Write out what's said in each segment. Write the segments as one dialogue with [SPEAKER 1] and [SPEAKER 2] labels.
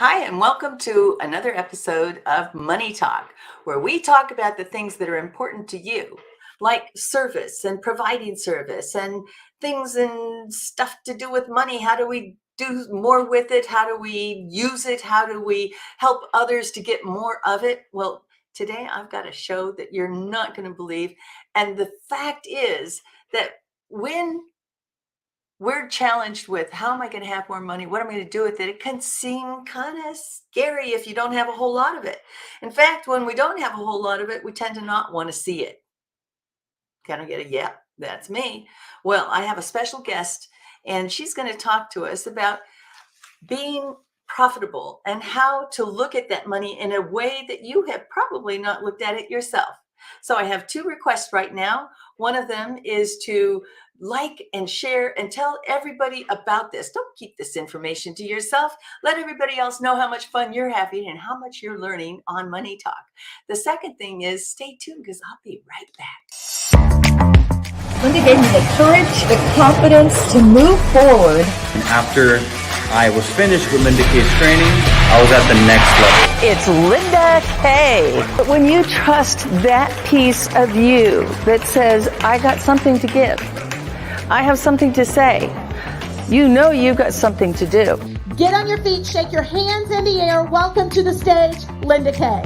[SPEAKER 1] Hi, and welcome to another episode of Money Talk, where we talk about the things that are important to you, like service and providing service and things and stuff to do with money. How do we do more with it? How do we use it? How do we help others to get more of it? Well, today I've got a show that you're not going to believe. And the fact is that when we're challenged with how am I going to have more money? What am I going to do with it? It can seem kind of scary if you don't have a whole lot of it. In fact, when we don't have a whole lot of it, we tend to not want to see it. Can I get a yeah? That's me. Well, I have a special guest, and she's going to talk to us about being profitable and how to look at that money in a way that you have probably not looked at it yourself. So I have two requests right now. One of them is to like and share and tell everybody about this. Don't keep this information to yourself. Let everybody else know how much fun you're having and how much you're learning on Money Talk. The second thing is stay tuned because I'll be right back.
[SPEAKER 2] Linda gave me the courage, the confidence to move forward.
[SPEAKER 3] And after I was finished with Linda Kaye's training, I was at the next level.
[SPEAKER 4] It's Linda Kaye. But when you trust that piece of you that says, I got something to give, I have something to say, you know you've got something to do.
[SPEAKER 5] Get on your feet, shake your hands in the air. Welcome to the stage, Linda Kaye.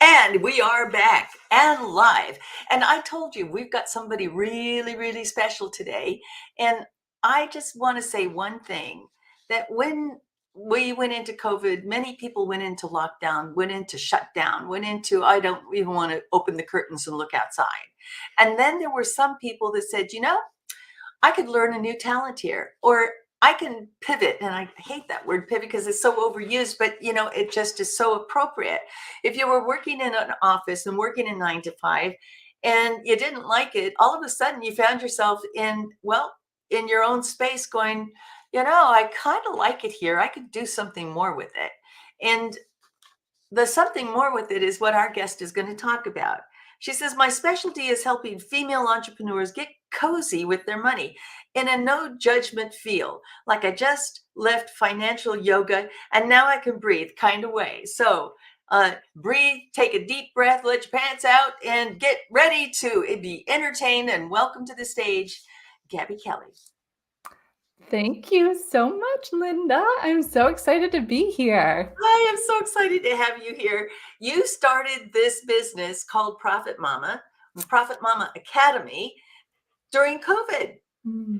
[SPEAKER 1] And we are back and live. And I told you we've got somebody really, really special today. And I just want to say one thing, that when we went into COVID, many people went into lockdown, went into shutdown, went into, I don't even want to open the curtains and look outside. And then there were some people that said, I could learn a new talent here, or I can pivot. And I hate that word pivot because it's so overused, but it just is so appropriate. If you were working in an office and working a 9 to 5 and you didn't like it, all of a sudden you found yourself in your own space going, I kind of like it here. I could do something more with it. And the something more with it is what our guest is going to talk about. She says, my specialty is helping female entrepreneurs get cozy with their money in a no judgment feel, like I just left financial yoga and now I can breathe kind of way. So breathe, take a deep breath, let your pants out and get ready to be entertained. And welcome to the stage, Gabbie Kelly.
[SPEAKER 6] Thank you so much, Linda. I'm so excited to be here.
[SPEAKER 1] I am so excited to have you here. You started this business called Profit Mama Academy during COVID.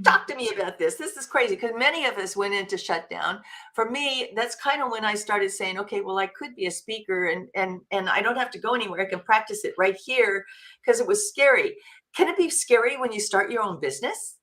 [SPEAKER 1] Talk to me about this. This is crazy because many of us went into shutdown. For me, that's kind of when I started saying, okay, well, I could be a speaker and I don't have to go anywhere. I can practice it right here because it was scary. Can it be scary when you start your own business?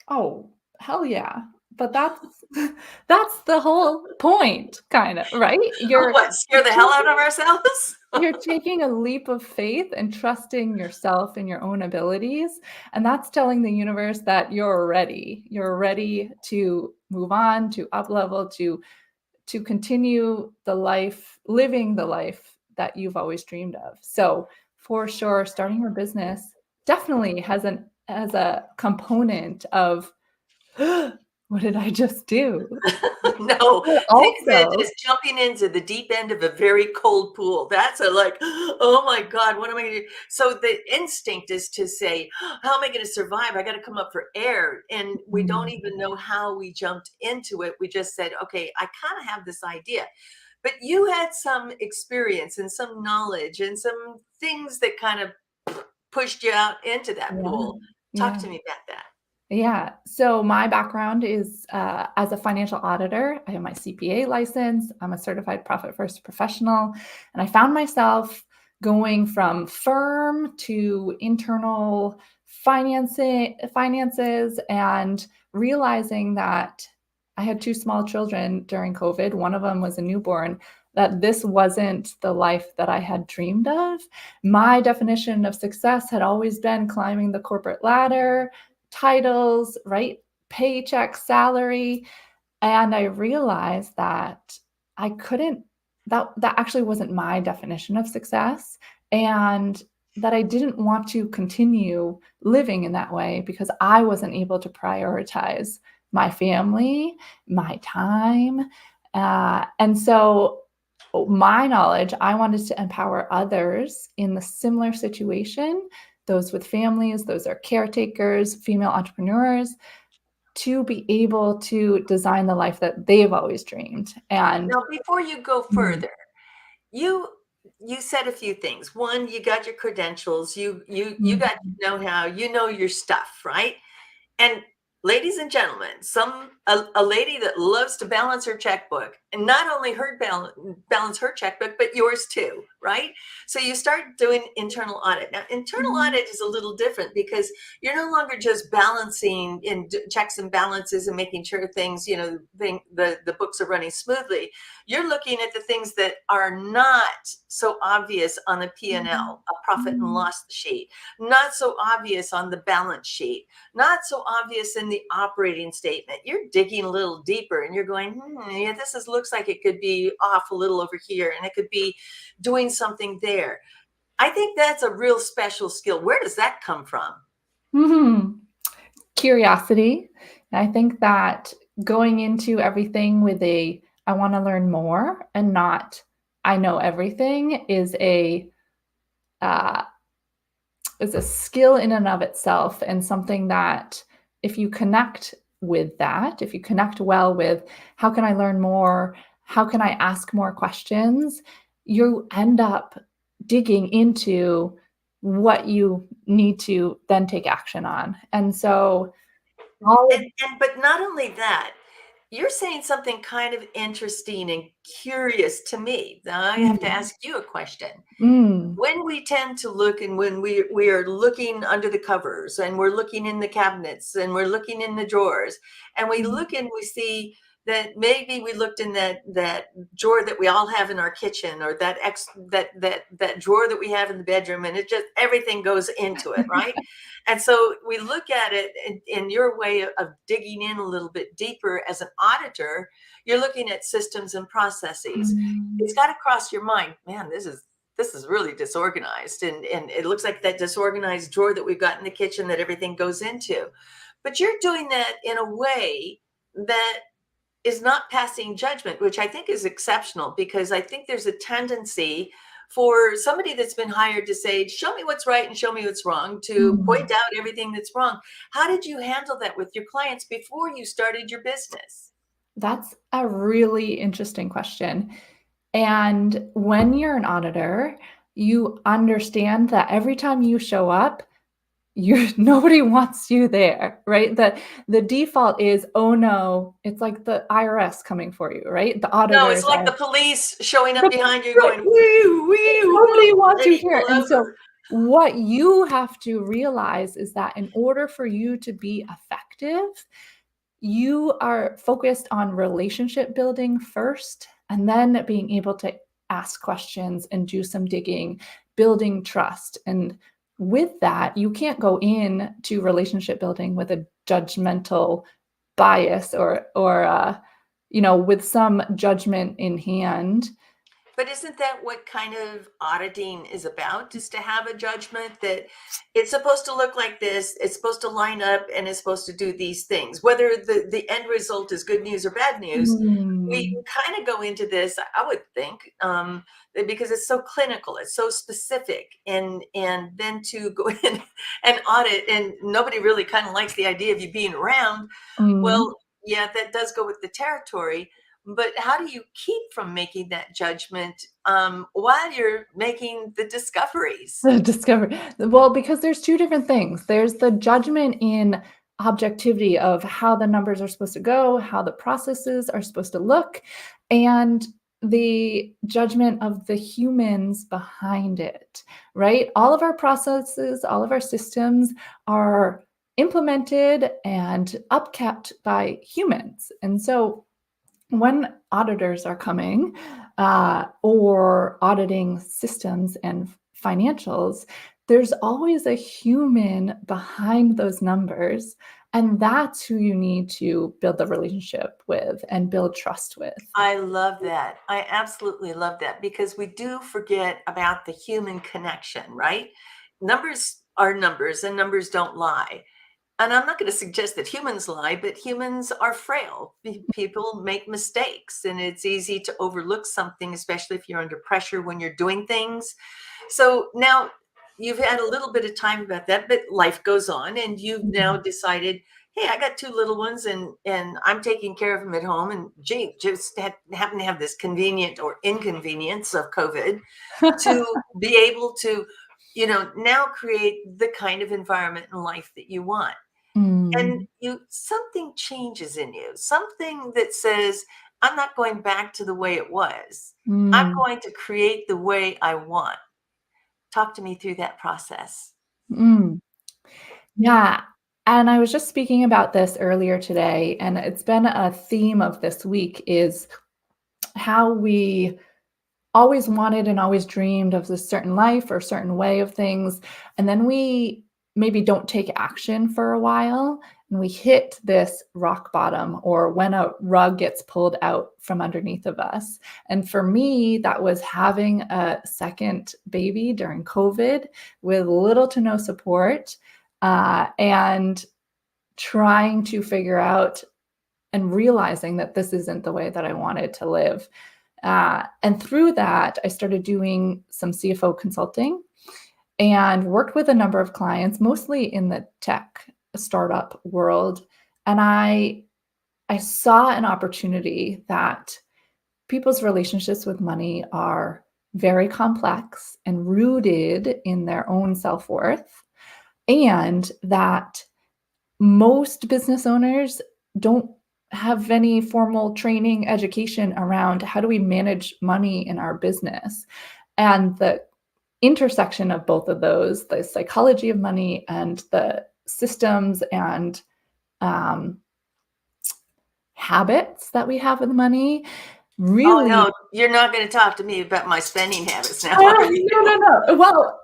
[SPEAKER 6] Oh, hell yeah. But that's the whole point, kind of, right?
[SPEAKER 1] Scare the hell out of ourselves?
[SPEAKER 6] You're taking a leap of faith and trusting yourself and your own abilities. And that's telling the universe that you're ready. You're ready to move on, to up level, to continue living the life that you've always dreamed of. So for sure, starting your business definitely has a component of what did I just do?
[SPEAKER 1] No, think of it as jumping into the deep end of a very cold pool. That's oh my God, what am I going to do? So the instinct is to say, how am I going to survive? I got to come up for air. And we don't even know how we jumped into it. We just said, okay, I kind of have this idea. But you had some experience and some knowledge and some things that kind of pushed you out into that pool. Talk to me about that.
[SPEAKER 6] Yeah. So my background is as a financial auditor. I have my CPA license. I'm a certified profit first professional. And I found myself going from firm to internal finances and realizing that I had 2 small children during COVID. One of them was a newborn, that this wasn't the life that I had dreamed of. My definition of success had always been climbing the corporate ladder, titles, right? Paycheck, salary. And I realized that I couldn't, that actually wasn't my definition of success. And that I didn't want to continue living in that way because I wasn't able to prioritize my family, my time. And so my knowledge, I wanted to empower others in the similar situation, those with families, those are caretakers, female entrepreneurs, to be able to design the life that they've always dreamed. And
[SPEAKER 1] Now, before you go
[SPEAKER 6] mm,
[SPEAKER 1] further, you you said a few things. One, you got your credentials, you got
[SPEAKER 6] mm,
[SPEAKER 1] your know-how, you know your stuff, right? And ladies and gentlemen, a lady that loves to balance her checkbook, and not only her balance her checkbook, but yours too, right? So you start doing internal audit. Now, internal
[SPEAKER 6] mm,
[SPEAKER 1] audit is a little different because you're no longer just balancing in checks and balances and making sure things, the books are running smoothly. You're looking at the things that are not so obvious on the P&L, a profit and
[SPEAKER 6] mm,
[SPEAKER 1] loss sheet, not so obvious on the balance sheet, not so obvious in the operating statement. You're digging a little deeper and you're going, yeah, looks like it could be off a little over here and it could be doing something there. I think that's a real special skill. Where does that come from?
[SPEAKER 6] mhm. Curiosity. And I think that going into everything with I want to learn more and not I know everything uh, is a skill in and of itself, and something that if you connect with that, if you connect well with how can I learn more, how can I ask more questions, you end up digging into what you need to then take action on. And so all of
[SPEAKER 1] And but not only that, you're saying something kind of interesting and curious to me. Now I have to
[SPEAKER 6] mm,
[SPEAKER 1] ask you a question.
[SPEAKER 6] mm,
[SPEAKER 1] When we tend to look, and when we are looking under the covers and we're looking in the cabinets and we're looking in the drawers, and we
[SPEAKER 6] mm,
[SPEAKER 1] look and we see that maybe we looked in that drawer that we all have in our kitchen, or that drawer that we have in the bedroom, and it just everything goes into it, right? And so we look at it in your way of digging in a little bit deeper as an auditor. You're looking at systems and processes. It's
[SPEAKER 6] mm,
[SPEAKER 1] got to cross your mind, man, this is really disorganized, and it looks like that disorganized drawer that we've got in the kitchen that everything goes into. But you're doing that in a way that is not passing judgment, which I think is exceptional, because I think there's a tendency for somebody that's been hired to say, show me what's right and show me what's wrong, to point
[SPEAKER 6] mm.
[SPEAKER 1] out everything that's wrong. How did you handle that with your clients before you started your business?
[SPEAKER 6] That's a really interesting question. And when you're an auditor, you understand that every time you show up, you're nobody wants you there, right? The default is, oh no, it's like the IRS coming for you, right? The
[SPEAKER 1] No, it's
[SPEAKER 6] auditors
[SPEAKER 1] like
[SPEAKER 6] are
[SPEAKER 1] the police showing up
[SPEAKER 6] the
[SPEAKER 1] behind you
[SPEAKER 6] right.
[SPEAKER 1] going, woo, woo,
[SPEAKER 6] Nobody
[SPEAKER 1] woo,
[SPEAKER 6] wants you
[SPEAKER 1] ready,
[SPEAKER 6] here.
[SPEAKER 1] pull
[SPEAKER 6] And so
[SPEAKER 1] over.
[SPEAKER 6] what you have to realize is that in order for you to be effective, you are focused on relationship building first, and then being able to ask questions and do some digging, building trust. And with that, you can't go in to relationship building with a judgmental bias or with some judgment in hand.
[SPEAKER 1] But isn't that what kind of auditing is about? Just to have a judgment that it's supposed to look like this, it's supposed to line up, and it's supposed to do these things. Whether the end result is good news or bad news, we
[SPEAKER 6] Mm.
[SPEAKER 1] kind of go into this, I would think, because it's so clinical, it's so specific, and then to go in and audit, and nobody really kind of likes the idea of you being around.
[SPEAKER 6] Mm.
[SPEAKER 1] Well, yeah, that does go with the territory. But how do you keep from making that judgment while you're making the discoveries?
[SPEAKER 6] Discover well, because there's two different things. There's the judgment in objectivity of how the numbers are supposed to go, how the processes are supposed to look, and the judgment of the humans behind it, right? All of our processes, all of our systems are implemented and upkept by humans. And so when auditors are coming or auditing systems and financials, there's always a human behind those numbers. And that's who you need to build the relationship with and build trust with.
[SPEAKER 1] I love that. I absolutely love that, because we do forget about the human connection, right? numbers are numbers and numbers don't lie. And I'm not going to suggest that humans lie, but humans are frail. People make mistakes, and it's easy to overlook something, especially if you're under pressure when you're doing things. So now you've had a little bit of time about that, but life goes on, and you've now decided, hey, I got two little ones, and I'm taking care of them at home. And gee, just happen to have this convenient or inconvenience of COVID to be able to, now create the kind of environment and life that you want. And something changes in you, something that says, I'm not going back to the way it was. I'm going to create the way I want. Talk to me through that process.
[SPEAKER 6] Mm. Yeah. And I was just speaking about this earlier today, and it's been a theme of this week is how we always wanted and always dreamed of this certain life or certain way of things. And then we maybe don't take action for a while and we hit this rock bottom, or when a rug gets pulled out from underneath of us. And for me, that was having a second baby during COVID with little to no support, and trying to figure out and realizing that this isn't the way that I wanted to live. And through that, I started doing some CFO consulting and worked with a number of clients, mostly in the tech startup world. And I saw an opportunity that people's relationships with money are very complex and rooted in their own self-worth, and that most business owners don't have any formal training, education around how do we manage money in our business. And the intersection of both of those, the psychology of money and the systems and habits that we have with money, really.
[SPEAKER 1] Oh, no, you're not going to talk to me about my spending habits now.
[SPEAKER 6] No. Well,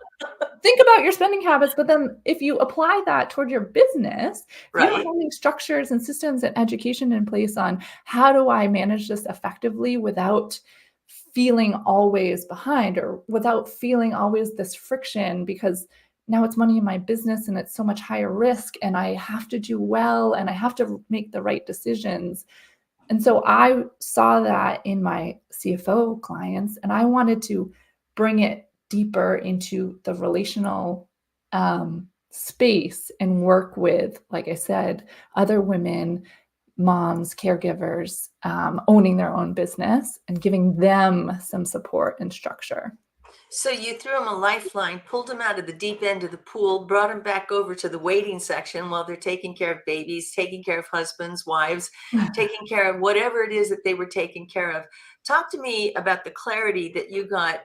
[SPEAKER 6] think about your spending habits, but then if you apply that toward your business, if you don't have any structures and systems and education in place on how do I manage this effectively without feeling always behind, or without feeling always this friction, because now it's money in my business and it's so much higher risk and I have to do well and I have to make the right decisions. And so I saw that in my CFO clients, and I wanted to bring it deeper into the relational space and work with, like I said, other women, moms, caregivers, owning their own business and giving them some support and structure.
[SPEAKER 1] So you threw them a lifeline, pulled them out of the deep end of the pool, brought them back over to the waiting section while they're taking care of babies, taking care of husbands, wives, taking care of whatever it is that they were taking care of. Talk to me about the clarity that you got.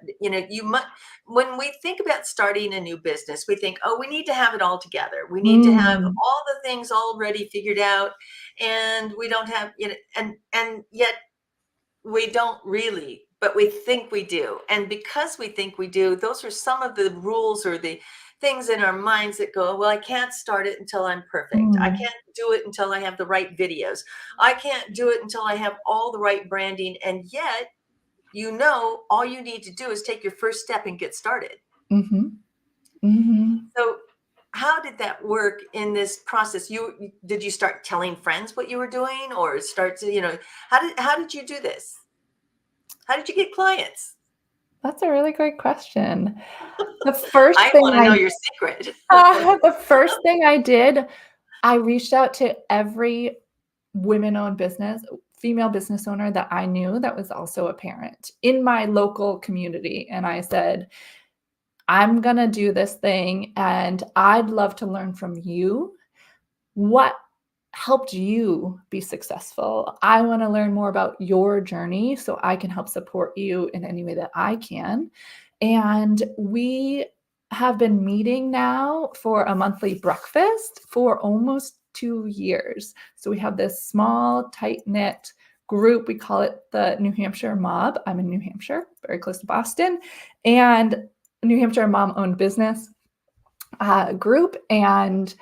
[SPEAKER 1] When we think about starting a new business, we think, oh, we need to have it all together. We need to have all the things already figured out, and we don't have, and yet we don't really, but we think we do. And because we think we do, those are some of the rules or the things in our minds that go, well, I can't start it until I'm perfect. I can't do it until I have the right videos. I can't do it until I have all the right branding. And yet, all you need to do is take your first step and get started. So how did that work in this process? Did you start telling friends what you were doing, or start to, how did you do this? How did you get clients?
[SPEAKER 6] That's a really great question. The first
[SPEAKER 1] I
[SPEAKER 6] thing
[SPEAKER 1] want to know your secret.
[SPEAKER 6] the first thing I did, I reached out to every women-owned business, female business owner that I knew that was also a parent in my local community. And I said, I'm going to do this thing and I'd love to learn from you. What helped you be successful? I want to learn more about your journey so I can help support you in any way that I can. And we have been meeting now for a monthly breakfast for almost 2 years. So we have this small, tight-knit group. We call it the New Hampshire Mob. I'm in New Hampshire, very close to Boston, and New Hampshire Mom-Owned Business group. And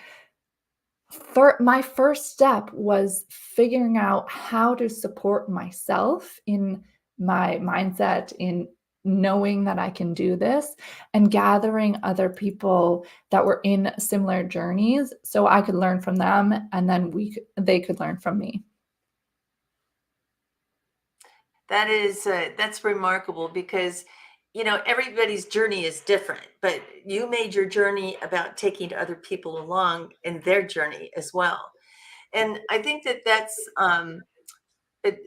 [SPEAKER 6] my first step was figuring out how to support myself in my mindset, in knowing that I can do this and gathering other people that were in similar journeys so I could learn from them, and then they could learn from me.
[SPEAKER 1] That is that's remarkable because everybody's journey is different, but you made your journey about taking other people along in their journey as well. And I think that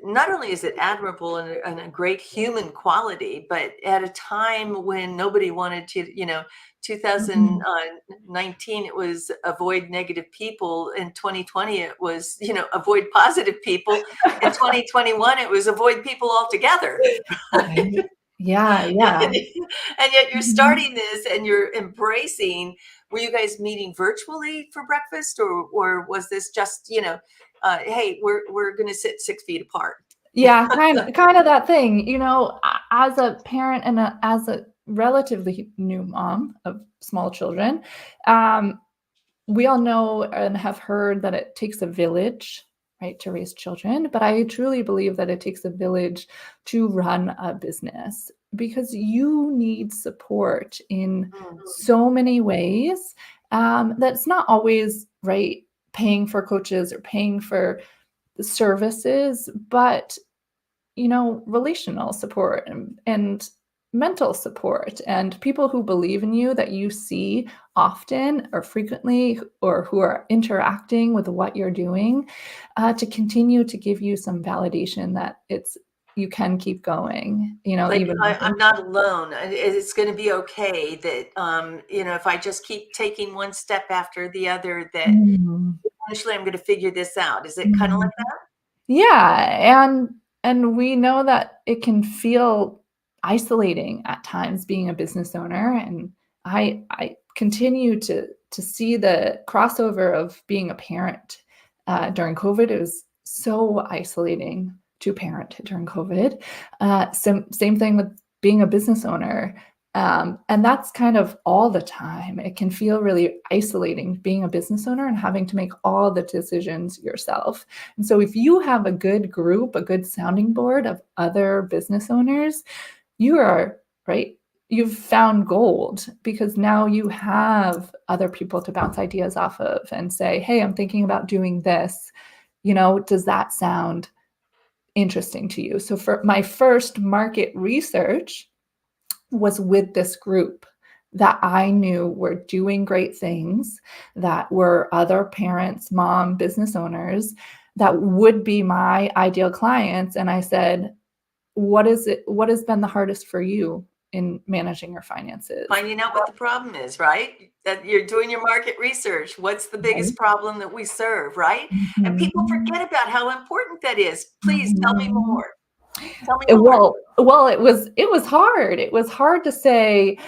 [SPEAKER 1] not only is it admirable and a great human quality, but at a time when nobody wanted to, 2019, it was avoid negative people. In 2020, it was, avoid positive people. In 2021, it was avoid people altogether.
[SPEAKER 6] Right. Yeah, yeah.
[SPEAKER 1] And yet you're
[SPEAKER 6] Mhm.
[SPEAKER 1] starting this and you're embracing. Were you guys meeting virtually for breakfast, or was this just, hey, we're going to sit 6 feet apart?
[SPEAKER 6] Yeah, kind of that thing, as a parent and as a relatively new mom of small children, we all know and have heard that it takes a village, right, to raise children. But I truly believe that it takes a village to run a business because you need support in
[SPEAKER 1] Mhm.
[SPEAKER 6] so many ways. That's not always right, paying for coaches or paying for services, but relational support and mental support and people who believe in you that you see often or frequently or who are interacting with what you're doing to continue to give you some validation that you can keep going,
[SPEAKER 1] Like,
[SPEAKER 6] even when
[SPEAKER 1] I'm not alone. It's going to be okay. That if I just keep taking one step after the other, that
[SPEAKER 6] Mhm.
[SPEAKER 1] eventually I'm going to figure this out. Is it kind of
[SPEAKER 6] Mhm.
[SPEAKER 1] like that?
[SPEAKER 6] Yeah, and we know that it can feel isolating at times being a business owner, and I continue to see the crossover of being a parent during COVID. It was so isolating to parent during COVID. Same thing with being a business owner. And that's kind of all the time. It can feel really isolating being a business owner and having to make all the decisions yourself. And so if you have a good group, a good sounding board of other business owners, you are right. You've found gold because now you have other people to bounce ideas off of and say, hey, I'm thinking about doing this. Does that sound interesting to you? So for my first market research was with this group that I knew were doing great things, that were other parents, mom, business owners that would be my ideal clients. And I said, what has been the hardest for you in managing your finances?
[SPEAKER 1] Finding out what the problem is, right? That you're doing your market research. What's the
[SPEAKER 6] Right?
[SPEAKER 1] biggest problem that we serve, right? And people
[SPEAKER 6] Mhm.
[SPEAKER 1] forget about how important that is. Please tell me
[SPEAKER 6] Mhm.
[SPEAKER 1] more. Tell me more.
[SPEAKER 6] Well, it was hard. It was hard to say,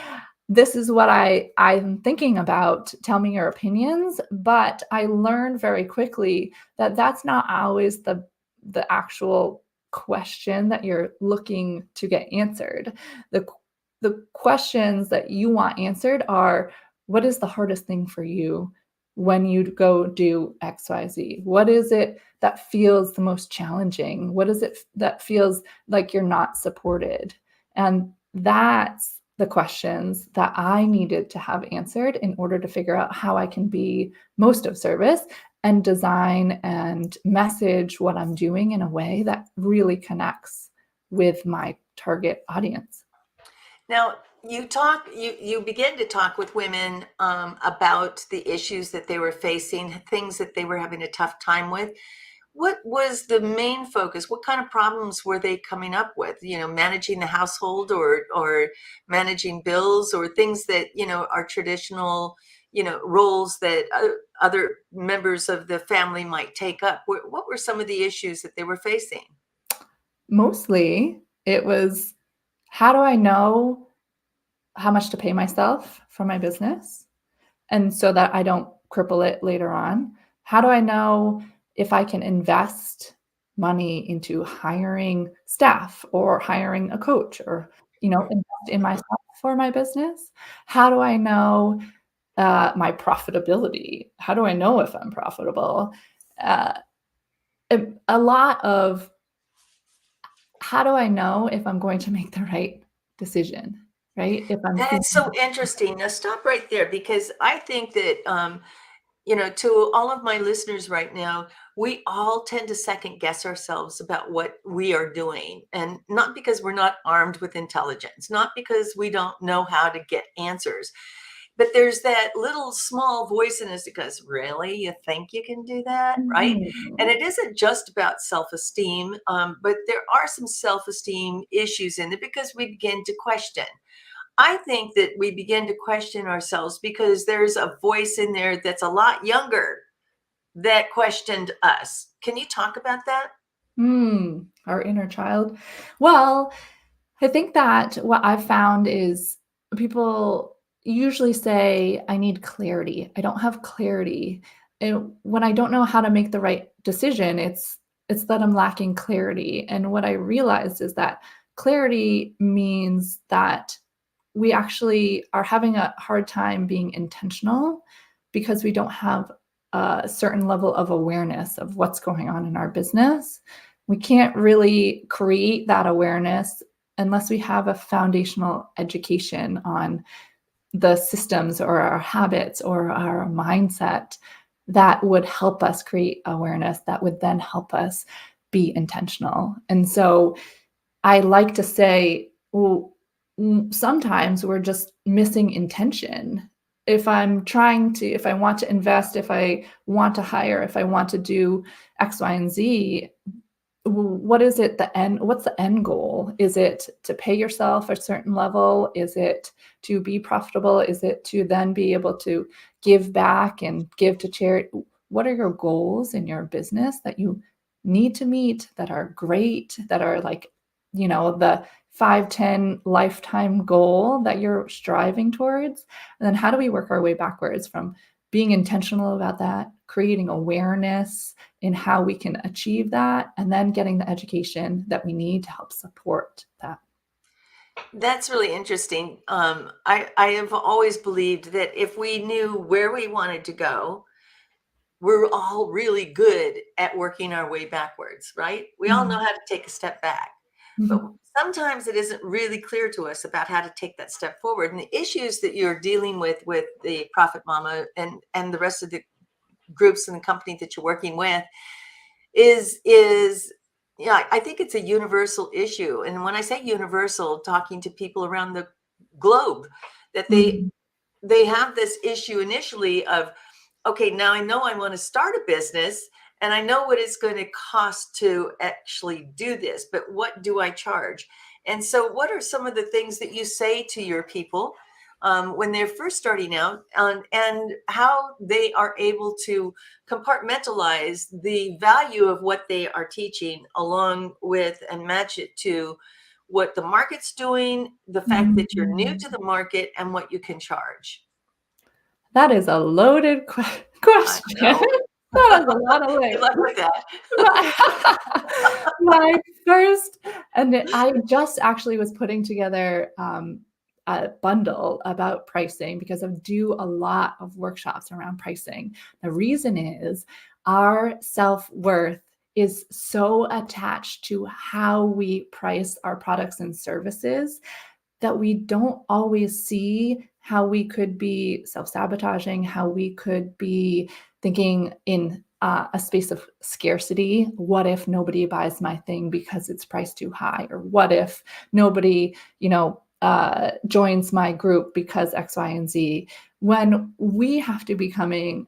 [SPEAKER 6] this is what I'm thinking about. Tell me your opinions. But I learned very quickly that that's not always the actual question that you're looking to get answered. The the questions that you want answered are, what is the hardest thing for you when you go do XYZ? What is it that feels the most challenging? What is it that feels like you're not supported? And that's the questions that I needed to have answered in order to figure out how I can be most of service and design and message what I'm doing in a way that really connects with my target audience.
[SPEAKER 1] Now, you begin to talk with women about the issues that they were facing, things that they were having a tough time with. What was the main focus? What kind of problems were they coming up with? Managing the household, or managing bills, or things that are traditional, roles that other members of the family might take up. What were some of the issues that they were facing?
[SPEAKER 6] Mostly, it was, how do I know how much to pay myself for my business? And so that I don't cripple it later on. How do I know if I can invest money into hiring staff or hiring a coach or, invest in myself for my business? How do I know my profitability? How do I know if I'm profitable? Uh, a lot of, how do I know if I'm going to make the right decision, right? If I'm
[SPEAKER 1] That's
[SPEAKER 6] thinking,
[SPEAKER 1] so interesting. Now stop right there, because I think that to all of my listeners right now, we all tend to second guess ourselves about what we are doing. And not because we're not armed with intelligence, not because we don't know how to get answers, but there's that little small voice in us that goes, really? You think you can do that? Right? And
[SPEAKER 6] Mhm.
[SPEAKER 1] it isn't just about self-esteem, but there are some self-esteem issues in it because we begin to question. I think that we begin to question ourselves because there's a voice in there that's a lot younger that questioned us. Can you talk about that?
[SPEAKER 6] Our inner child. Well, I think that what I've found is people usually say, I need clarity. I don't have clarity. And when I don't know how to make the right decision, it's that I'm lacking clarity. And what I realized is that clarity means that we actually are having a hard time being intentional because we don't have a certain level of awareness of what's going on in our business. We can't really create that awareness unless we have a foundational education on the systems or our habits or our mindset that would help us create awareness that would then help us be intentional. And so I like to say, well, sometimes we're just missing intention. If I want to invest, if I want to hire, if I want to do X, Y, and Z, what is it what's the end goal? Is it to pay yourself a certain level? Is it to be profitable? Is it to then be able to give back and give to charity? What are your goals in your business that you need to meet, that are great, that are like, the 5, 10 lifetime goal that you're striving towards? And then how do we work our way backwards from being intentional about that, creating awareness in how we can achieve that, and then getting the education that we need to help support that.
[SPEAKER 1] That's really interesting. I have always believed that if we knew where we wanted to go, we're all really good at working our way backwards, right? We all know
[SPEAKER 6] Mhm.
[SPEAKER 1] how to take a step back, but
[SPEAKER 6] Mhm.
[SPEAKER 1] sometimes it isn't really clear to us about how to take that step forward. And the issues that you're dealing with the Profit Mama and the rest of the groups in the company that you're working with is yeah, I think it's a universal issue. And when I say universal, talking to people around the globe, that
[SPEAKER 6] Mhm.
[SPEAKER 1] they have this issue initially of, okay, now I know I want to start a business and I know what it's going to cost to actually do this, but what do I charge? And so, what are some of the things that you say to your people when they're first starting out, and how they are able to compartmentalize the value of what they are teaching along with and match it to what the market's doing, the fact that you're new
[SPEAKER 6] Mhm.
[SPEAKER 1] to the market, and what you can charge?
[SPEAKER 6] That is a loaded
[SPEAKER 1] I
[SPEAKER 6] question.
[SPEAKER 1] know.
[SPEAKER 6] That is a lot of
[SPEAKER 1] Good
[SPEAKER 6] layers.
[SPEAKER 1] luck with that.
[SPEAKER 6] My first, and I just actually was putting together a bundle about pricing because I do a lot of workshops around pricing. The reason is our self-worth is so attached to how we price our products and services that we don't always see how we could be self-sabotaging, how we could be thinking in a space of scarcity. What if nobody buys my thing because it's priced too high? Or what if nobody, joins my group because X, Y, and Z? When we have to be coming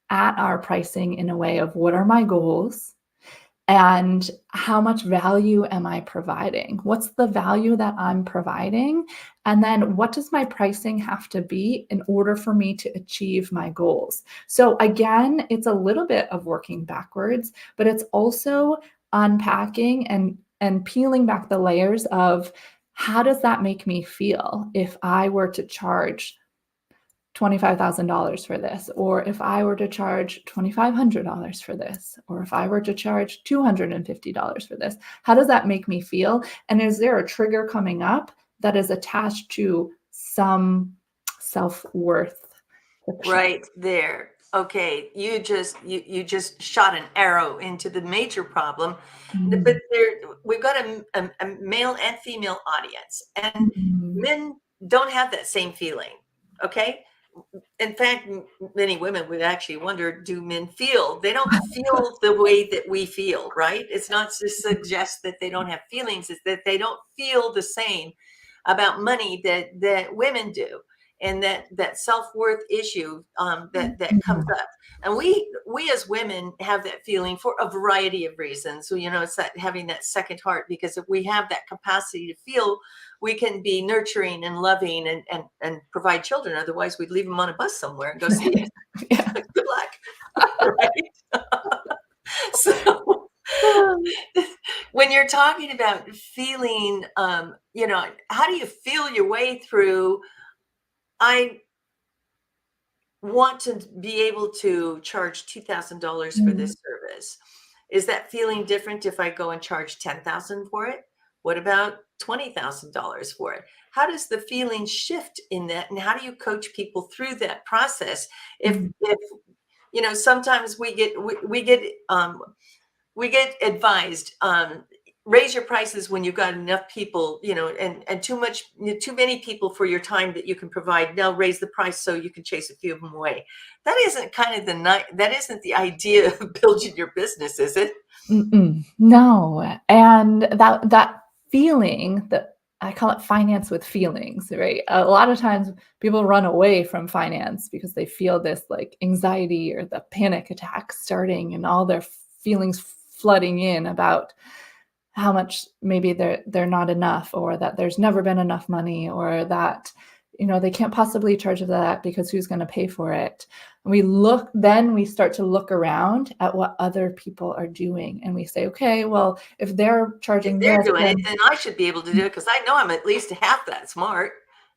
[SPEAKER 6] at our pricing in a way of what are my goals? And how much value am I providing? What's the value that I'm providing? And then what does my pricing have to be in order for me to achieve my goals? So again, it's a little bit of working backwards, but it's also unpacking and peeling back the layers of how does that make me feel if I were to charge $25,000 for this, or if I were to charge $2,500 for this, or if I were to charge $250 for this, how does that make me feel? And is there a trigger coming up that is attached to some self-worth?
[SPEAKER 1] Right there. Okay, you just shot an arrow into the major problem. But
[SPEAKER 6] Mm.
[SPEAKER 1] we've got a male and female audience, and
[SPEAKER 6] Mhm.
[SPEAKER 1] men don't have that same feeling. Okay, in fact, many women would actually wonder, do men feel? They don't feel the way that we feel, right? It's not to suggest that they don't have feelings, it's that they don't feel the same about money that women do. And that self-worth issue that comes
[SPEAKER 6] Mhm.
[SPEAKER 1] up. And we as women have that feeling for a variety of reasons. So, it's that having that second heart, because if we have that capacity to feel, we can be nurturing and loving and provide children. Otherwise, we'd leave them on a bus somewhere and go see it.
[SPEAKER 6] Yeah.
[SPEAKER 1] Good luck. Right. So when you're talking about feeling, how do you feel your way through? I want to be able to charge $2,000 for
[SPEAKER 6] Mm.
[SPEAKER 1] this service. Is that feeling different if I go and charge 10,000 for it? What about $20,000 for it? How does the feeling shift in that, and how do you coach people through that process? If sometimes we get advised, raise your prices when you've got enough people, and too many people for your time that you can provide. Now raise the price so you can chase a few of them away. That isn't kind of that isn't the idea of building your business, is it?
[SPEAKER 6] Mm-mm. No, and that feeling that I call it finance with feelings, right? A lot of times people run away from finance because they feel this like anxiety or the panic attack starting and all their feelings flooding in about how much maybe they're not enough, or that there's never been enough money, or that they can't possibly charge that because who's going to pay for it. And we start to look around at what other people are doing, and we say, okay, well, if they're
[SPEAKER 1] If
[SPEAKER 6] charging
[SPEAKER 1] they're
[SPEAKER 6] this,
[SPEAKER 1] doing it,
[SPEAKER 6] then
[SPEAKER 1] then I should be able to do it, because I know I'm at least half that smart.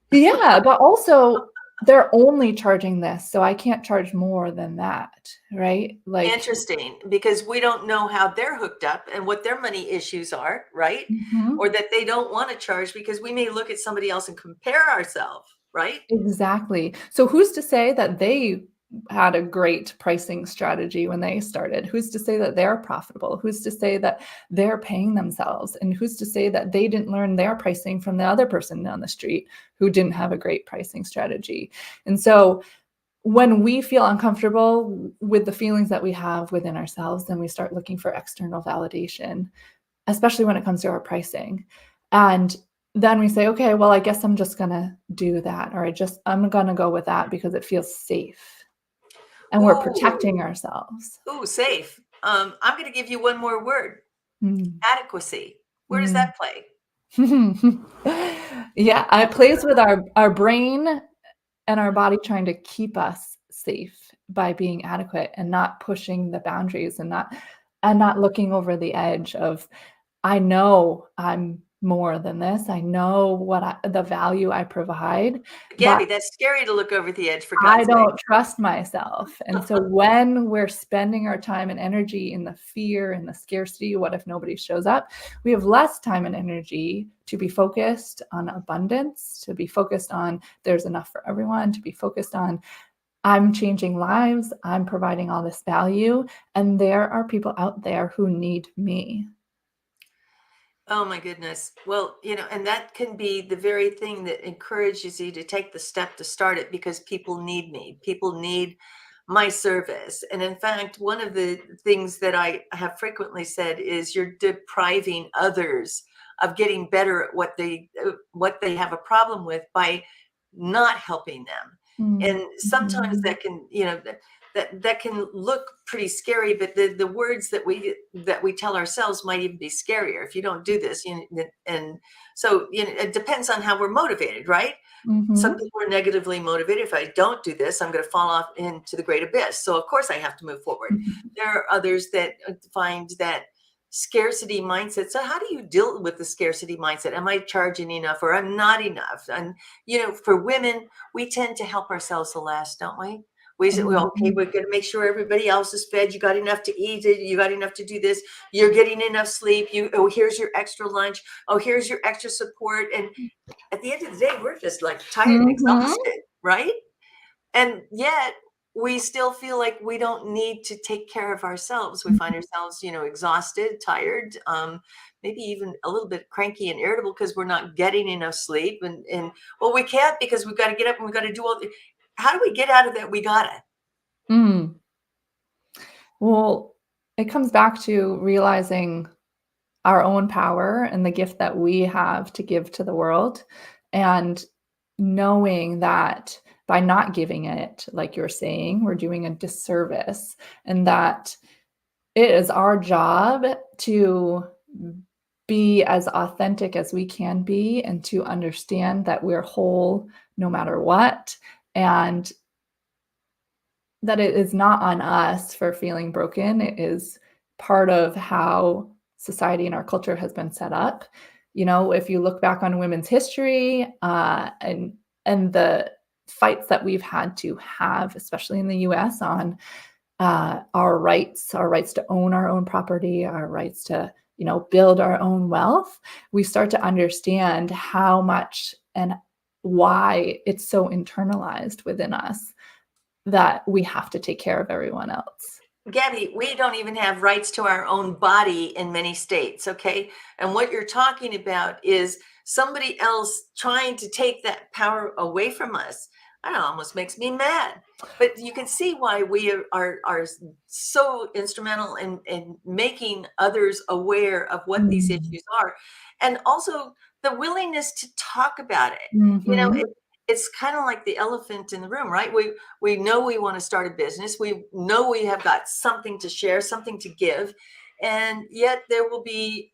[SPEAKER 6] yeah, but also they're only charging this, so I can't charge more than that, right? Like,
[SPEAKER 1] Interesting, because we don't know how they're hooked up and what their money issues are, right?
[SPEAKER 6] mhm.
[SPEAKER 1] Or that they don't want to charge, because we may look at somebody else and compare ourselves, right?
[SPEAKER 6] Exactly. So who's to say that they had a great pricing strategy when they started? Who's to say that they're profitable? Who's to say that they're paying themselves? And who's to say that they didn't learn their pricing from the other person down the street who didn't have a great pricing strategy? And so when we feel uncomfortable with the feelings that we have within ourselves, then we start looking for external validation, especially when it comes to our pricing. And then we say, okay, well, I guess I'm just going to do that, or I'm going to go with that because it feels safe. And we're
[SPEAKER 1] Ooh,
[SPEAKER 6] protecting ourselves.
[SPEAKER 1] ooh, safe. I'm going to give you one more word:
[SPEAKER 6] Mm,
[SPEAKER 1] adequacy. Where does
[SPEAKER 6] mm.
[SPEAKER 1] that play?
[SPEAKER 6] Yeah, it plays with our brain and our body trying to keep us safe by being adequate and not pushing the boundaries, and not looking over the edge of, I know I'm more than this. I know the value I provide, but
[SPEAKER 1] Gabby, that's scary to look over the edge, for
[SPEAKER 6] I
[SPEAKER 1] God's sake.
[SPEAKER 6] don't trust myself. And so when we're spending our time and energy in the fear and the scarcity, what if nobody shows up? We have less time and energy to be focused on abundance, to be focused on there's enough for everyone, to be focused on I'm changing lives, I'm providing all this value, and there are people out there who need me.
[SPEAKER 1] Oh my goodness. Well, and that can be the very thing that encourages you to take the step to start it, because people need me. People need my service. And in fact, one of the things that I have frequently said is, you're depriving others of getting better at what they have a problem with by not helping them.
[SPEAKER 6] Mm,
[SPEAKER 1] And sometimes
[SPEAKER 6] mhm,
[SPEAKER 1] that can, that can look pretty scary, but the words that we tell ourselves might even be scarier. If you don't do this, and so it depends on how we're motivated, right? Some
[SPEAKER 6] mhm,
[SPEAKER 1] people are negatively motivated. If I don't do this, I'm going to fall off into the great abyss. So of course I have to move forward.
[SPEAKER 6] mhm,
[SPEAKER 1] There are others that find that scarcity mindset. So how do you deal with the scarcity mindset? Am I charging enough, or I'm not enough? And for women, we tend to help ourselves the last, don't we? We say, well, okay,
[SPEAKER 6] mhm,
[SPEAKER 1] we're going to make sure everybody else is fed. You got enough to eat. You got enough to do this. You're getting enough sleep. Oh, here's your extra lunch. Oh, here's your extra support. And at the end of the day, we're just like tired and
[SPEAKER 6] mhm.
[SPEAKER 1] exhausted, right? And yet we still feel like we don't need to take care of ourselves. We find ourselves, exhausted, tired, maybe even a little bit cranky and irritable because we're not getting enough sleep. And well, we can't because we've got to get up and we've got to do all the, how do we get out of that? We gotta.
[SPEAKER 6] Mm. Well, it comes back to realizing our own power and the gift that we have to give to the world, and knowing that by not giving it, like you're saying, we're doing a disservice, and that it is our job to be as authentic as we can be and to understand that we're whole no matter what, and that it is not on us for feeling broken. It is part of how society and our culture has been set up. If you look back on women's history, and the fights that we've had to have, especially in the US, on our rights to own our own property, our rights to, build our own wealth, we start to understand how much and why it's so internalized within us that we have to take care of everyone else.
[SPEAKER 1] Gabbie, we don't even have rights to our own body in many states, okay? And what you're talking about is somebody else trying to take that power away from us. I don't know, almost makes me mad. But you can see why we are so instrumental in making others aware of what these issues are. And also the willingness to talk about it.
[SPEAKER 6] Mhm.
[SPEAKER 1] It's kind of like the elephant in the room, right? We know we want to start a business. We know we have got something to share, something to give. And yet there will be,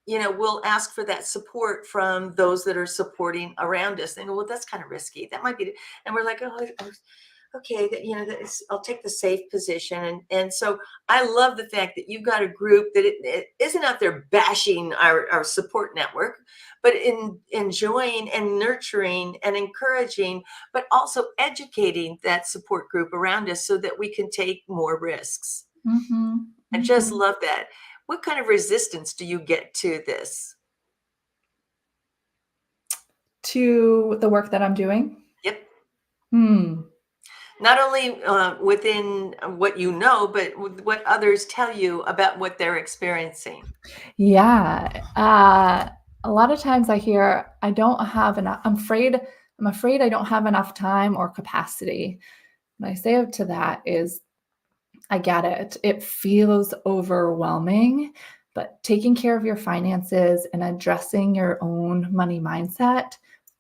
[SPEAKER 1] we'll ask for that support from those that are supporting around us. They go, well, that's kind of risky. That might be, and we're like, oh, okay, I'll take the safe position. And so I love the fact that you've got a group that it isn't out there bashing our support network, but in enjoying and nurturing and encouraging, but also educating that support group around us so that we can take more risks.
[SPEAKER 6] Mhm.
[SPEAKER 1] I just
[SPEAKER 6] Mhm.
[SPEAKER 1] love that. What kind of resistance do you get to this?
[SPEAKER 6] To the work that I'm doing?
[SPEAKER 1] Yep.
[SPEAKER 6] Hmm.
[SPEAKER 1] Not only within what you know, but with what others tell you about what they're experiencing.
[SPEAKER 6] Yeah. A lot of times I hear, I don't have enough. I'm afraid I don't have enough time or capacity. What I say to that is, I get it. It feels overwhelming, but taking care of your finances and addressing your own money mindset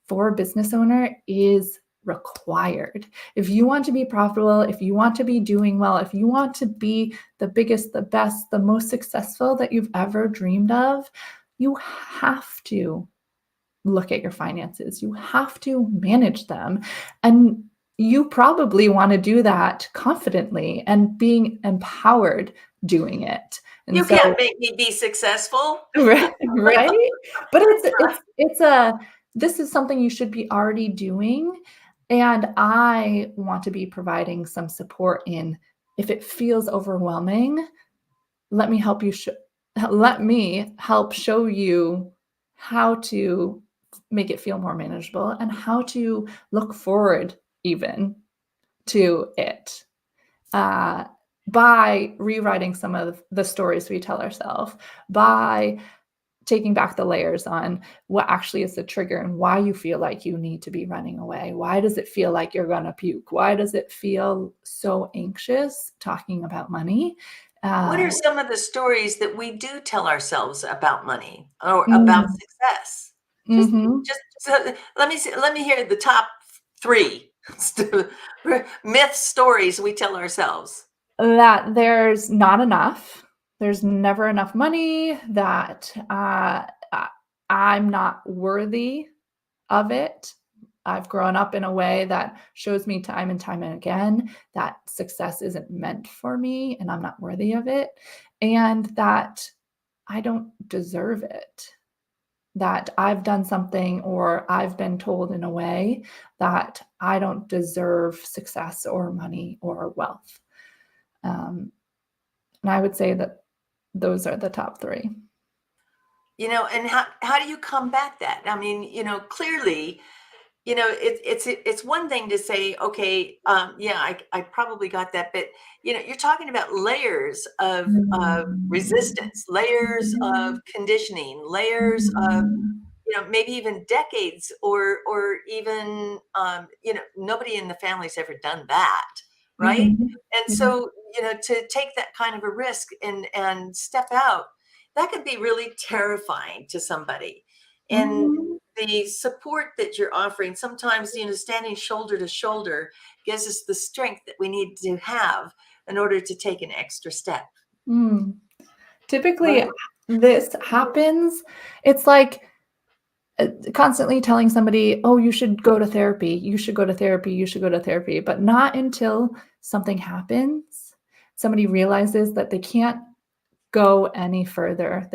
[SPEAKER 6] for a business owner is required. If you want to be profitable, if you want to be doing well, if you want to be the biggest, the best, the most successful that you've ever dreamed of, you have to look at your finances. You have to manage them. And you probably want to do that confidently and being empowered doing it. And
[SPEAKER 1] You
[SPEAKER 6] so,
[SPEAKER 1] can't make me be successful.
[SPEAKER 6] right, right? But this is something you should be already doing. And I want to be providing some support in, if it feels overwhelming, let me help you let me help show you how to make it feel more manageable and how to look forward even to it, uh, by rewriting some of the stories we tell ourselves, by taking back the layers on what actually is the trigger and why you feel like you need to be running away. Why does it feel like you're going to puke? Why does it feel so anxious talking about money?
[SPEAKER 1] What
[SPEAKER 6] Uh,
[SPEAKER 1] are some of the stories that we do tell ourselves about money or about
[SPEAKER 6] mm,
[SPEAKER 1] success? Just,
[SPEAKER 6] mhm.
[SPEAKER 1] let me hear the top three myth stories we tell ourselves.
[SPEAKER 6] That there's not enough. There's never enough money, that I'm not worthy of it. I've grown up in a way that shows me time and time and again that success isn't meant for me and I'm not worthy of it, and that I don't deserve it. That I've done something or I've been told in a way that I don't deserve success or money or wealth. Um, and I would say that those are the top three.
[SPEAKER 1] And how do you combat that? I mean, clearly it's one thing to say, okay, yeah, I probably got that, but you're talking about layers of
[SPEAKER 6] Mm.
[SPEAKER 1] resistance, layers of conditioning, layers of
[SPEAKER 6] Mm.
[SPEAKER 1] maybe even decades, or even nobody in the family's ever done that, right?
[SPEAKER 6] Mhm.
[SPEAKER 1] And
[SPEAKER 6] Yeah.
[SPEAKER 1] so to take that kind of a risk and step out, that could be really terrifying to somebody. And
[SPEAKER 6] Mhm.
[SPEAKER 1] the support that you're offering, sometimes standing shoulder to shoulder gives us the strength that we need to have in order to take an extra step,
[SPEAKER 6] Mm. Typically,
[SPEAKER 1] right?
[SPEAKER 6] this happens. It's like constantly telling somebody, "Oh, you should go to therapy. You should go to therapy. You should go to therapy," but not until something happens. Somebody realizes that they can't go any further.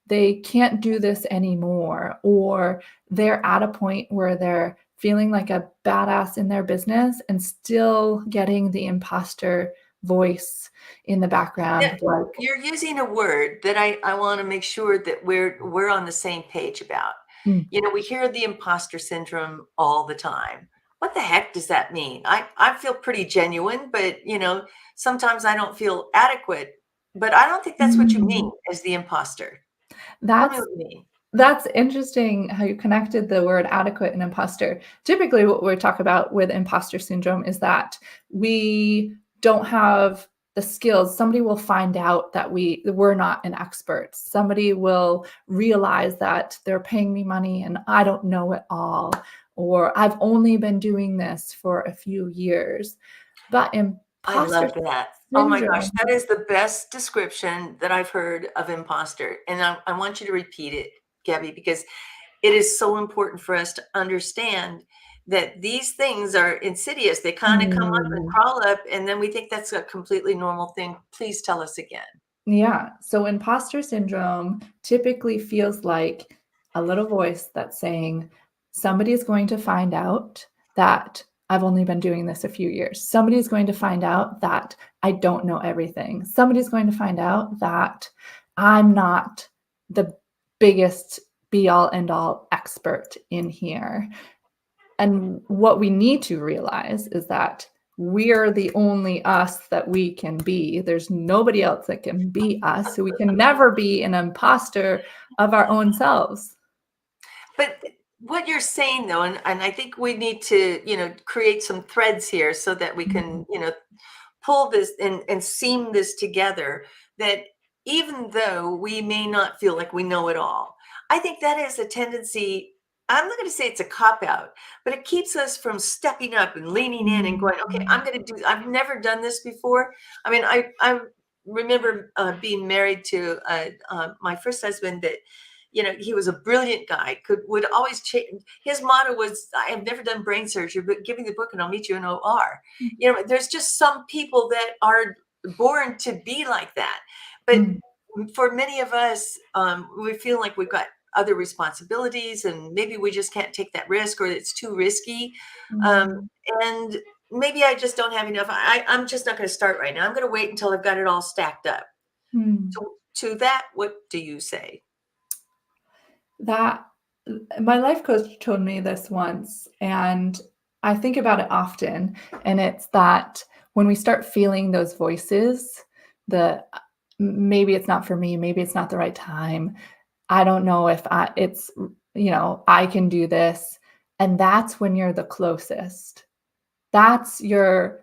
[SPEAKER 6] They can't do this anymore, or they're at a point where they're feeling like a badass in their business and still getting the imposter voice in the
[SPEAKER 1] Yeah,
[SPEAKER 6] background, like,
[SPEAKER 1] you're using a word that I want to make sure that we're on the same page about.
[SPEAKER 6] mm,
[SPEAKER 1] We hear the imposter syndrome all the time. What the heck does that mean? I feel pretty genuine, but sometimes I don't feel adequate. But I don't think that's what you
[SPEAKER 6] mm.
[SPEAKER 1] mean as the imposter. Tell me
[SPEAKER 6] That's
[SPEAKER 1] what you mean.
[SPEAKER 6] That's interesting how you connected the word adequate and imposter. Typically, what we talk about with imposter syndrome is that we don't have the skills. Somebody will find out that we're not an expert. Somebody will realize that they're paying me money and I don't know it all, or I've only been doing this for a few years. But
[SPEAKER 1] I
[SPEAKER 6] imposter
[SPEAKER 1] love that. Oh my gosh,
[SPEAKER 6] syndrome,
[SPEAKER 1] that is the best description that I've heard of imposter. And I want you to repeat it, Gabby, because it is so important for us to understand that these things are insidious. They kind of come up and
[SPEAKER 6] mm,
[SPEAKER 1] crawl up, and then we think that's a completely normal thing. Please tell us again.
[SPEAKER 6] yeah. So imposter syndrome typically feels like a little voice that's saying, somebody is going to find out that I've only been doing this a few years. Somebody is going to find out that I don't know everything. Somebody's going to find out that I'm not the biggest be all end all expert in here. And what we need to realize is that we're the only us that we can be. There's nobody else that can be us. So we can never be an imposter of our own selves.
[SPEAKER 1] But what you're saying, though, and I think we need to, create some threads here so that we
[SPEAKER 6] Mhm.
[SPEAKER 1] can, pull this and seam this together, that even though we may not feel like we know it all, I think that is a tendency. I'm not going to say it's a cop out, but it keeps us from stepping up and leaning in and going, okay,
[SPEAKER 6] Mhm.
[SPEAKER 1] I'm going to do, I've never done this before. I mean, I remember being married to my first husband, that he was a brilliant guy, would always change. His motto was, I have never done brain surgery, but give me the book and I'll meet you in OR. There's just some people that are born to be like that. But
[SPEAKER 6] Mhm.
[SPEAKER 1] for many of us, we feel like we've got other responsibilities and maybe we just can't take that risk, or it's too risky. Um,
[SPEAKER 6] Mhm.
[SPEAKER 1] and maybe I just don't have enough. I'm just not going to start right now. I'm going to wait until I've got it all stacked up.
[SPEAKER 6] Mhm.
[SPEAKER 1] To that, what do you say?
[SPEAKER 6] That my life coach told me this once, and I think about it often. And it's that when we start feeling those voices, the maybe it's not for me, maybe it's not the right time. I don't know if I can do this. And that's when you're the closest. That's you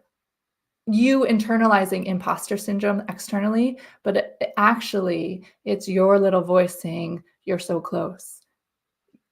[SPEAKER 6] internalizing imposter syndrome externally, but actually, it's your little voice saying, you're so close.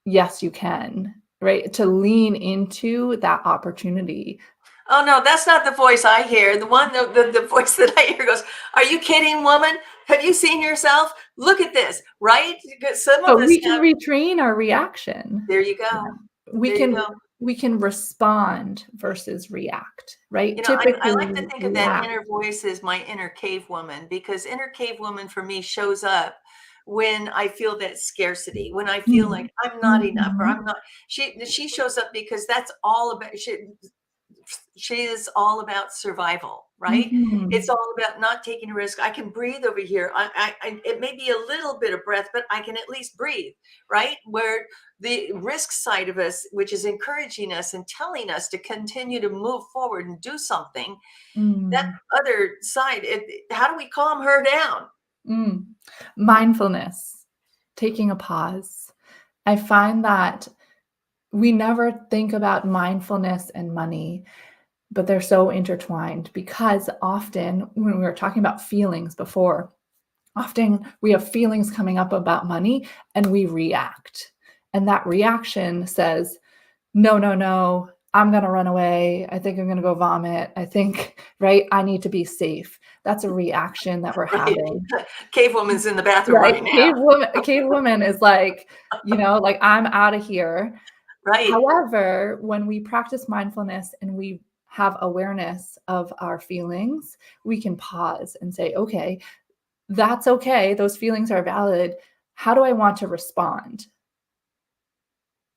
[SPEAKER 6] Yes, you can, right? To lean into that opportunity.
[SPEAKER 1] Oh no, that's not the voice I hear. The voice that I hear goes, "Are you kidding, woman? Have you seen yourself? Look at this, right?" Because some of
[SPEAKER 6] But
[SPEAKER 1] us
[SPEAKER 6] we can
[SPEAKER 1] have.
[SPEAKER 6] retrain our reaction.
[SPEAKER 1] There you
[SPEAKER 6] You
[SPEAKER 1] go.
[SPEAKER 6] know, we
[SPEAKER 1] There you
[SPEAKER 6] can
[SPEAKER 1] go.
[SPEAKER 6] we can respond versus react, right?
[SPEAKER 1] I
[SPEAKER 6] Typically,
[SPEAKER 1] like to
[SPEAKER 6] we
[SPEAKER 1] think of that
[SPEAKER 6] react.
[SPEAKER 1] inner voice as my inner cave woman, because inner cave woman for me shows up when I feel that scarcity, when I feel
[SPEAKER 6] Mm.
[SPEAKER 1] like I'm not enough, or
[SPEAKER 6] Mhm.
[SPEAKER 1] I'm not. She shows up because that's all about. she is all about survival, right? It's
[SPEAKER 6] Mhm.
[SPEAKER 1] all about not taking a risk. I can breathe over here. It may be a little bit of breath, but I can at least breathe, right? Where the risk side of us, which is encouraging us and telling us to continue to move forward and do something, that
[SPEAKER 6] Mm.
[SPEAKER 1] other side, how do we calm her down?
[SPEAKER 6] Mm. Mindfulness, taking a pause. I find that we never think about mindfulness and money, but they're so intertwined because often when we were talking about feelings before, often we have feelings coming up about money and we react. And that reaction says, no, no, no, I'm going to run away. I think I'm going to go vomit. I think, right, I need to be safe. That's a reaction that we're
[SPEAKER 1] Right.
[SPEAKER 6] having.
[SPEAKER 1] Cave woman's in the bathroom
[SPEAKER 6] Right.
[SPEAKER 1] right now.
[SPEAKER 6] Cave woman is like, like I'm out of here.
[SPEAKER 1] Right.
[SPEAKER 6] However, when we practice mindfulness and we have awareness of our feelings, we can pause and say, okay, that's okay. Those feelings are valid. How do I want to respond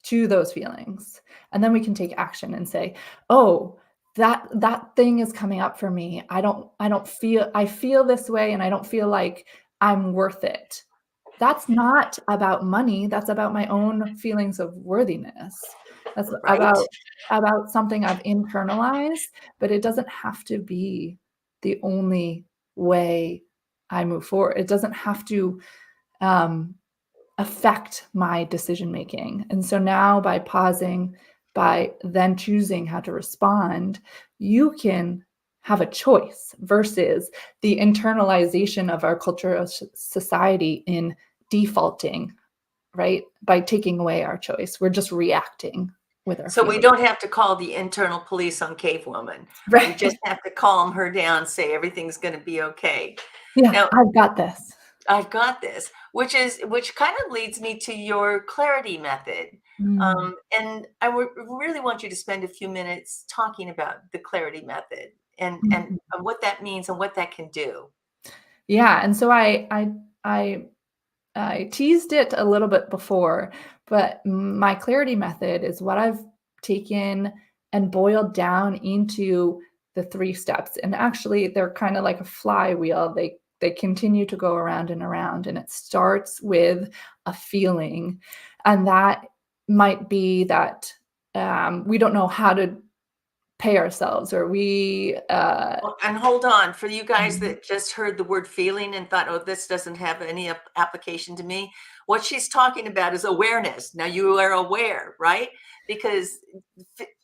[SPEAKER 6] to those feelings? And then we can take action and say, oh, that thing is coming up for me. I feel this way and I don't feel like I'm worth it. That's not about money. That's about my own feelings of worthiness. That's
[SPEAKER 1] Right.
[SPEAKER 6] about something I've internalized, but it doesn't have to be the only way I move forward. It doesn't have to um, affect my decision making. And so now by pausing, by then choosing how to respond, you can have a choice versus the internalization of our culture of society in defaulting, right? By taking away our choice, we're just reacting with our
[SPEAKER 1] So we
[SPEAKER 6] feelings.
[SPEAKER 1] don't have to call the internal police on Cave Woman. We
[SPEAKER 6] Right.
[SPEAKER 1] just have to calm her down, say everything's going to be okay.
[SPEAKER 6] Yeah,
[SPEAKER 1] Now,
[SPEAKER 6] I've got this.
[SPEAKER 1] I've got this, which kind of leads me to your clarity method.
[SPEAKER 6] Mm,
[SPEAKER 1] And I would really want you to spend a few minutes talking about the clarity method and
[SPEAKER 6] mhm.
[SPEAKER 1] what that means and what that can do.
[SPEAKER 6] Yeah, and so I I teased it a little bit before, but my clarity method is what I've taken and boiled down into the 3 steps. And actually, they're kind of like a flywheel. They continue to go around and around, and it starts with a feeling, and that might be that we don't know how to pay ourselves, or we
[SPEAKER 1] Well, and hold on, for you guys that just heard the word feeling and thought, oh, this doesn't have any application to me. What she's talking about is awareness. Now you are aware, right? Because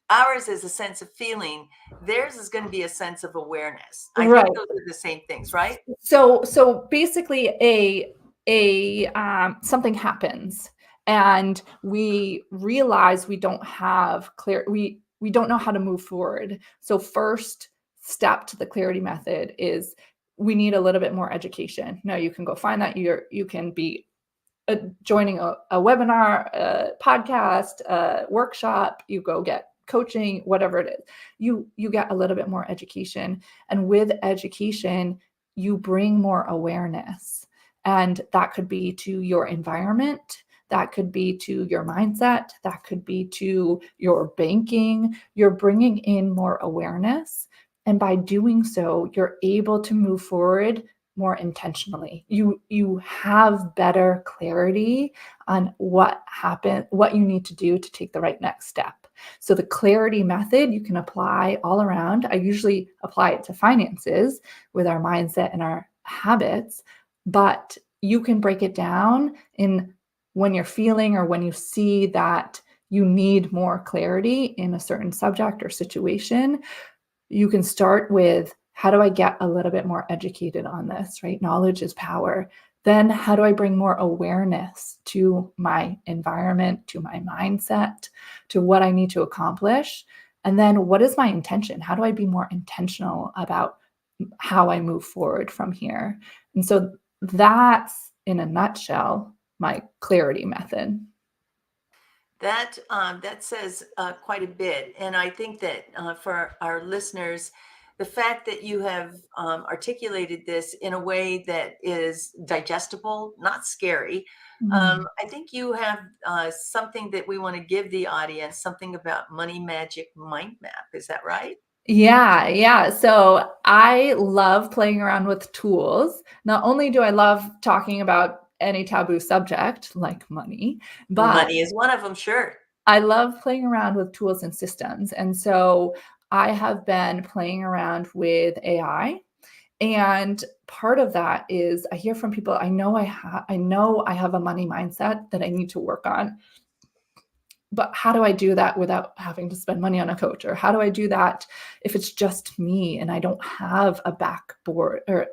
[SPEAKER 1] ours is a sense of feeling. Theirs is going to be a sense of awareness. I think
[SPEAKER 6] right.
[SPEAKER 1] those are the same things, right?
[SPEAKER 6] So basically a something happens and we realize we don't have we don't know how to move forward. So first step to the clarity method is we need a little bit more education. Now you can go find that you can be joining a webinar, a podcast, a workshop, you go get coaching, whatever it is. You get a little bit more education. And with education, you bring more awareness. And that could be to your environment, that could be to your mindset, that could be to your banking. You're bringing in more awareness. And by doing so, you're able to move forward more intentionally. You have better clarity on what happened, what you need to do to take the right next step. So the clarity method you can apply all around. I usually apply it to finances with our mindset and our habits, but you can break it down in when you're feeling or when you see that you need more clarity in a certain subject or situation. You can start with, how do I get a little bit more educated on this, right? Knowledge is power. Then how do I bring more awareness to my environment, to my mindset, to what I need to accomplish? And then what is my intention? How do I be more intentional about how I move forward from here? And so that's, in a nutshell, my clarity method.
[SPEAKER 1] That says quite a bit, and I think that for our listeners, the fact that you have articulated this in a way that is digestible, not scary. I think you have something that we want to give the audience, something about money magic mind map. Is that right?
[SPEAKER 6] Yeah. So I love playing around with tools. Not only do I love talking about any taboo subject like money, but
[SPEAKER 1] Money is one of them, sure.
[SPEAKER 6] I love playing around with tools and systems. And so I have been playing around with AI. And part of that is I hear from people, I know I have a money mindset that I need to work on. But how do I do that without having to spend money on a coach? Or how do I do that if it's just me and I don't have a backboard or,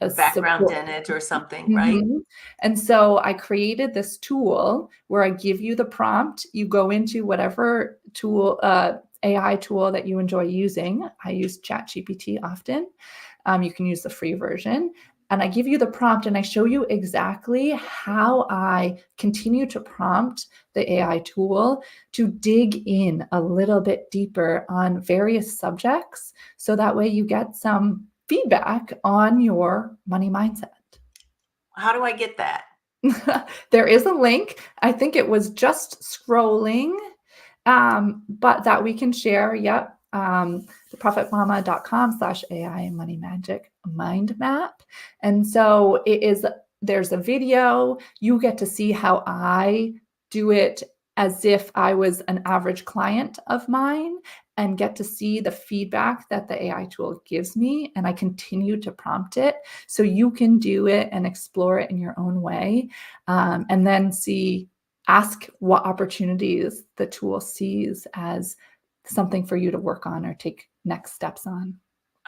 [SPEAKER 6] a
[SPEAKER 1] Background
[SPEAKER 6] support?
[SPEAKER 1] in it or something, right?
[SPEAKER 6] And so I created this tool where I give you the prompt. You go into whatever tool, AI tool that you enjoy using. I use ChatGPT often. You can use the free version. And I give you the prompt and I show you exactly how I continue to prompt the AI tool to dig in a little bit deeper on various subjects. So that way you get some feedback on your money mindset.
[SPEAKER 1] How do I get that?
[SPEAKER 6] There is a link. I think it was just scrolling, but that we can share. Yep. theprofitmama.com/AI money magic mind map. And so there's a video. You get to see how I do it as if I was an average client of mine and get to see the feedback that the AI tool gives me. And I continue to prompt it so you can do it and explore it in your own way. And then ask what opportunities the tool sees as something for you to work on or take next steps on.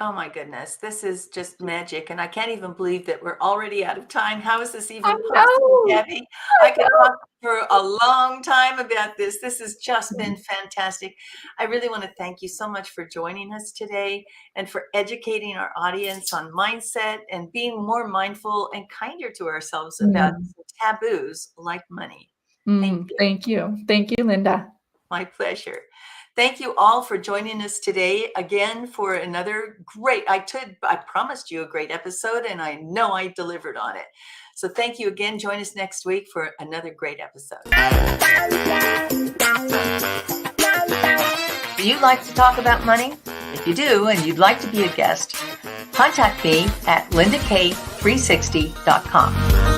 [SPEAKER 1] Oh my goodness, this is just magic. And I can't even believe that we're already out of time. How is this even possible, Gabbie? I could talk for a long time about this. This has just been fantastic. I really want to thank you so much for joining us today and for educating our audience on mindset and being more mindful and kinder to ourselves about taboos like money.
[SPEAKER 6] Thank you. Thank you, Linda.
[SPEAKER 1] My pleasure. Thank you all for joining us today again for another great, I promised you a great episode and I know I delivered on it. So thank you again. Join us next week for another great episode. Do you like to talk about money? If you do and you'd like to be a guest, contact me at lindakay360.com.